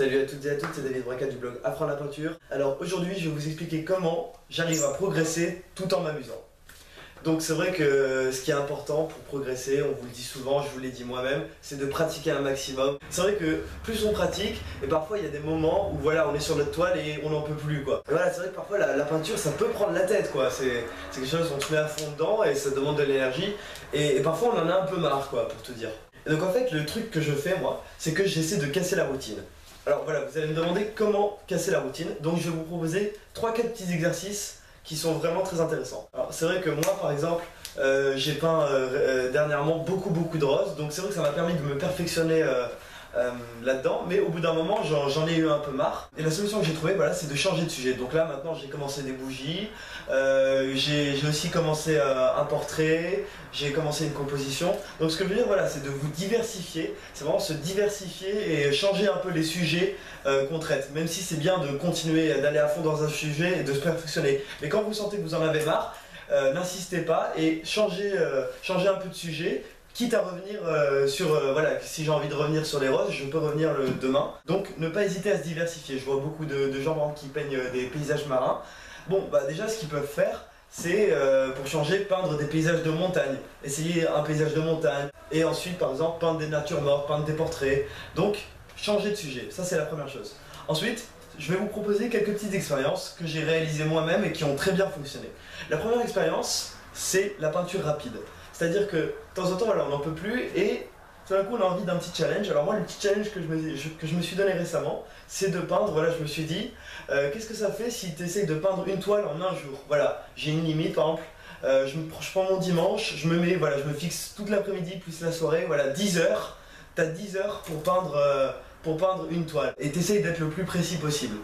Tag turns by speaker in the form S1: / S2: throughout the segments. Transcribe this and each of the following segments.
S1: Salut à toutes et à tous, c'est David Braca du blog Apprendre la peinture. Alors aujourd'hui je vais vous expliquer comment j'arrive à progresser tout en m'amusant. Donc c'est vrai que ce qui est important pour progresser, on vous le dit souvent, je vous l'ai dit moi-même, c'est de pratiquer un maximum. C'est vrai que plus on pratique, et parfois il y a des moments où voilà, on est sur notre toile et on n'en peut plus quoi. Et voilà, c'est vrai que parfois la peinture ça peut prendre la tête quoi, c'est quelque chose on se met à fond dedans et ça demande de l'énergie et parfois on en a un peu marre quoi pour tout dire. Et donc en fait le truc que je fais moi, c'est que j'essaie de casser la routine. Alors voilà, vous allez me demander comment casser la routine, donc je vais vous proposer 3-4 petits exercices qui sont vraiment très intéressants. Alors c'est vrai que moi par exemple, j'ai peint dernièrement beaucoup de roses, donc c'est vrai que ça m'a permis de me perfectionner là-dedans, mais au bout d'un moment j'en ai eu un peu marre. Et la solution que j'ai trouvée, voilà, c'est de changer de sujet. Donc là maintenant j'ai commencé des bougies, j'ai aussi commencé un portrait, j'ai commencé une composition. Donc ce que je veux dire, voilà, c'est de vous diversifier, c'est vraiment se diversifier et changer un peu les sujets qu'on traite. Même si c'est bien de continuer d'aller à fond dans un sujet et de se perfectionner. Mais quand vous sentez que vous en avez marre, n'insistez pas et changez un peu de sujet. Quitte à revenir voilà, si j'ai envie de revenir sur les roses, je peux revenir demain. Donc ne pas hésiter à se diversifier. Je vois beaucoup de gens par exemple, qui peignent des paysages marins. Bon, bah déjà ce qu'ils peuvent faire, c'est pour changer, peindre des paysages de montagne. Essayer un paysage de montagne. Et ensuite par exemple peindre des natures mortes, peindre des portraits. Donc changer de sujet, ça c'est la première chose. Ensuite, je vais vous proposer quelques petites expériences que j'ai réalisées moi-même et qui ont très bien fonctionné. La première expérience, c'est la peinture rapide. C'est-à-dire que de temps en temps, voilà, on n'en peut plus et tout d'un coup on a envie d'un petit challenge. Alors moi le petit challenge que je me suis donné récemment, c'est de peindre, voilà, je me suis dit, qu'est-ce que ça fait si tu essayes de peindre une toile en un jour? Voilà, j'ai une limite par exemple, je prends mon dimanche, je me fixe toute l'après-midi plus la soirée, voilà, 10 heures, tu as 10 heures pour peindre une toile. Et tu essayes d'être le plus précis possible.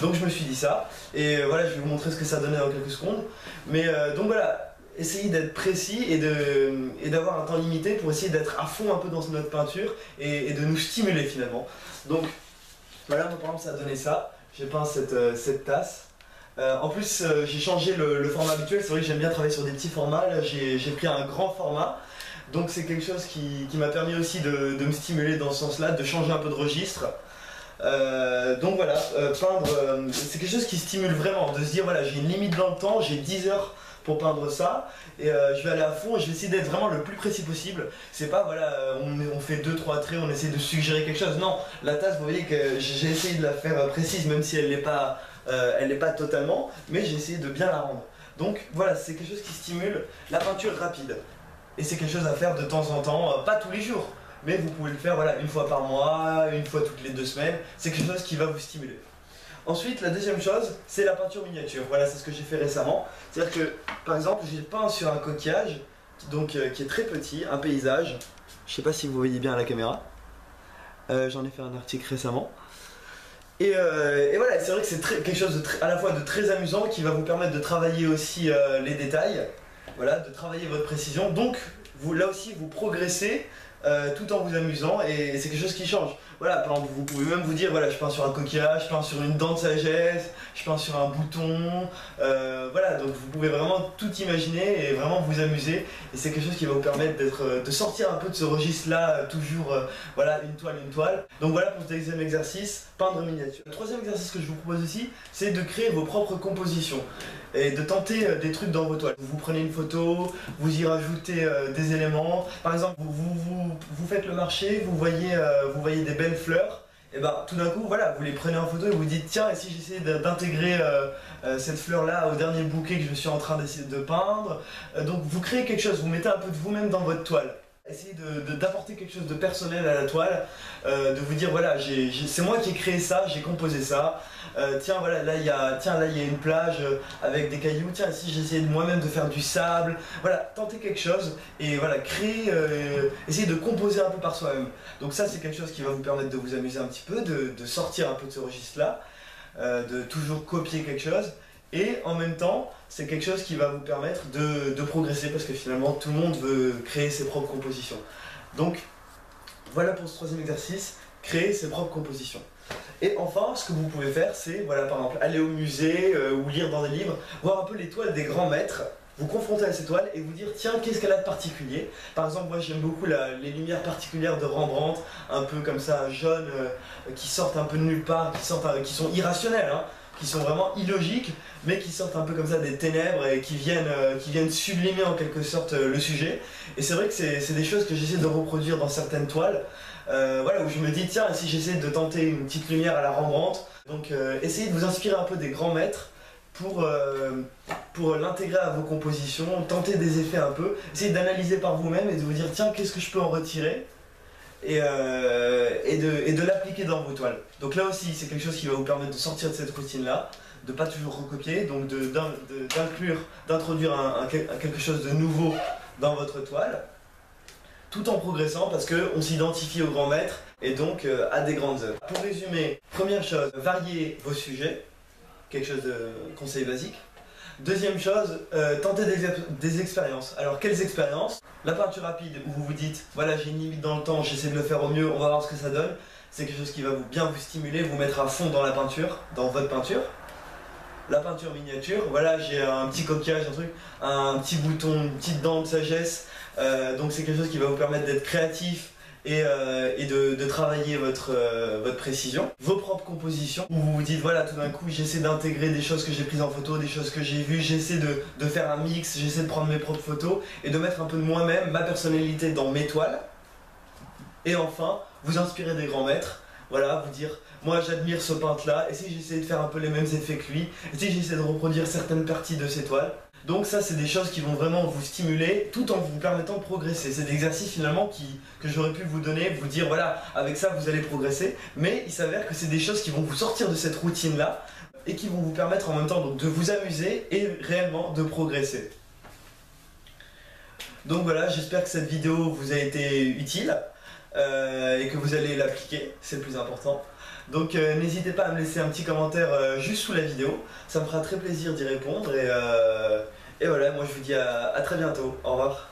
S1: Donc je me suis dit ça, et voilà, je vais vous montrer ce que ça donnait dans quelques secondes. Mais donc voilà. Essayer d'être précis et d'avoir un temps limité pour essayer d'être à fond un peu dans notre peinture et de nous stimuler finalement. Donc voilà, moi par exemple ça a donné ça, j'ai peint cette tasse. En plus j'ai changé le format habituel, c'est vrai que j'aime bien travailler sur des petits formats, là j'ai pris un grand format. Donc c'est quelque chose qui m'a permis aussi de me stimuler dans ce sens là, de changer un peu de registre. Donc voilà, peindre, c'est quelque chose qui stimule vraiment, de se dire voilà, j'ai une limite dans le temps, j'ai 10 heures pour peindre ça et je vais aller à fond et je vais essayer d'être vraiment le plus précis possible. C'est pas voilà, on fait 2-3 traits, on essaie de suggérer quelque chose. Non, la tasse, vous voyez que j'ai essayé de la faire précise, même si elle n'est pas totalement, mais j'ai essayé de bien la rendre. Donc voilà, c'est quelque chose qui stimule la peinture rapide et c'est quelque chose à faire de temps en temps, pas tous les jours, mais vous pouvez le faire voilà, une fois par mois, une fois toutes les 2 semaines. C'est quelque chose qui va vous stimuler. Ensuite, la deuxième chose, c'est la peinture miniature. Voilà, c'est ce que j'ai fait récemment. C'est-à-dire que, par exemple, j'ai peint sur un coquillage qui est très petit, un paysage. Je ne sais pas si vous voyez bien à la caméra. J'en ai fait un article récemment. Et voilà, c'est vrai que c'est quelque chose à la fois de très amusant qui va vous permettre de travailler aussi les détails. Voilà, de travailler votre précision. Donc, là aussi, vous progressez. Tout en vous amusant et c'est quelque chose qui change. Voilà, par exemple, vous pouvez même vous dire voilà, je peins sur un coquillage, je peins sur une dent de sagesse, je peins sur un bouton, voilà, donc vous pouvez vraiment tout imaginer et vraiment vous amuser et c'est quelque chose qui va vous permettre de sortir un peu de ce registre là, toujours voilà, une toile. Donc voilà pour ce deuxième exercice, peindre miniature. Le troisième exercice que je vous propose aussi, c'est de créer vos propres compositions et de tenter des trucs dans vos toiles. Vous prenez une photo, vous y rajoutez des éléments, par exemple vous faites le marché, vous voyez des belles fleurs, et ben tout d'un coup voilà, vous les prenez en photo et vous dites tiens, et si j'essayais d'intégrer cette fleur là au dernier bouquet que je suis en train d'essayer de peindre. Donc vous créez quelque chose, vous mettez un peu de vous-même dans votre toile. Essayez d'apporter quelque chose de personnel à la toile, de vous dire voilà, c'est moi qui ai créé ça, j'ai composé ça. Tiens voilà, là il y a une plage avec des cailloux, tiens ici j'ai essayé moi-même de faire du sable. Voilà, tentez quelque chose et voilà, créer, essayez de composer un peu par soi-même. Donc ça c'est quelque chose qui va vous permettre de vous amuser un petit peu, de sortir un peu de ce registre-là, de toujours copier quelque chose. Et en même temps, c'est quelque chose qui va vous permettre de progresser parce que finalement tout le monde veut créer ses propres compositions. Donc voilà pour ce troisième exercice, créer ses propres compositions. Et enfin, ce que vous pouvez faire, c'est voilà, par exemple aller au musée ou lire dans des livres, voir un peu les toiles des grands maîtres. vous confronter à cette toile et vous dire tiens, qu'est-ce qu'elle a de particulier. Par exemple, moi j'aime beaucoup les lumières particulières de Rembrandt, un peu comme ça jaune, qui sortent un peu de nulle part, qui sont irrationnelles, hein, qui sont vraiment illogiques, mais qui sortent un peu comme ça des ténèbres et qui viennent sublimer en quelque sorte le sujet. Et c'est vrai que c'est des choses que j'essaie de reproduire dans certaines toiles, voilà, où je me dis tiens, si j'essaie de tenter une petite lumière à la Rembrandt, donc essayez de vous inspirer un peu des grands maîtres pour l'intégrer à vos compositions, tenter des effets un peu, essayez d'analyser par vous-même et de vous dire tiens, qu'est-ce que je peux en retirer et de l'appliquer dans vos toiles. Donc là aussi, c'est quelque chose qui va vous permettre de sortir de cette routine-là, de pas toujours recopier, donc d'introduire quelque chose de nouveau dans votre toile, tout en progressant parce qu'on s'identifie aux grands maîtres et donc à des grandes œuvres. Pour résumer, première chose, variez vos sujets, quelque chose de conseil basique. Deuxième chose, tentez des expériences. Alors quelles expériences? La peinture rapide où vous vous dites voilà, j'ai une limite dans le temps, j'essaie de le faire au mieux, on va voir ce que ça donne. C'est quelque chose qui va bien vous stimuler, vous mettre à fond dans la peinture, dans votre peinture. La peinture miniature, voilà, j'ai un petit coquillage, un petit bouton, une petite dent de sagesse, donc c'est quelque chose qui va vous permettre d'être créatif et de travailler votre précision. Vos propres compositions, où vous vous dites voilà, tout d'un coup j'essaie d'intégrer des choses que j'ai prises en photo, des choses que j'ai vues, j'essaie de faire un mix, j'essaie de prendre mes propres photos et de mettre un peu de moi-même, ma personnalité dans mes toiles. Et enfin, vous inspirer des grands maîtres, voilà, vous dire moi j'admire ce peintre là, et si j'essaie de faire un peu les mêmes effets que lui, et si j'essaie de reproduire certaines parties de ses toiles. Donc ça c'est des choses qui vont vraiment vous stimuler tout en vous permettant de progresser. C'est des exercices finalement que j'aurais pu vous donner, vous dire voilà, avec ça vous allez progresser, mais il s'avère que c'est des choses qui vont vous sortir de cette routine là et qui vont vous permettre en même temps donc, de vous amuser et réellement de progresser. Donc voilà, j'espère que cette vidéo vous a été utile et que vous allez l'appliquer, c'est le plus important. Donc n'hésitez pas à me laisser un petit commentaire juste sous la vidéo, ça me fera très plaisir d'y répondre et voilà, moi je vous dis à très bientôt, au revoir.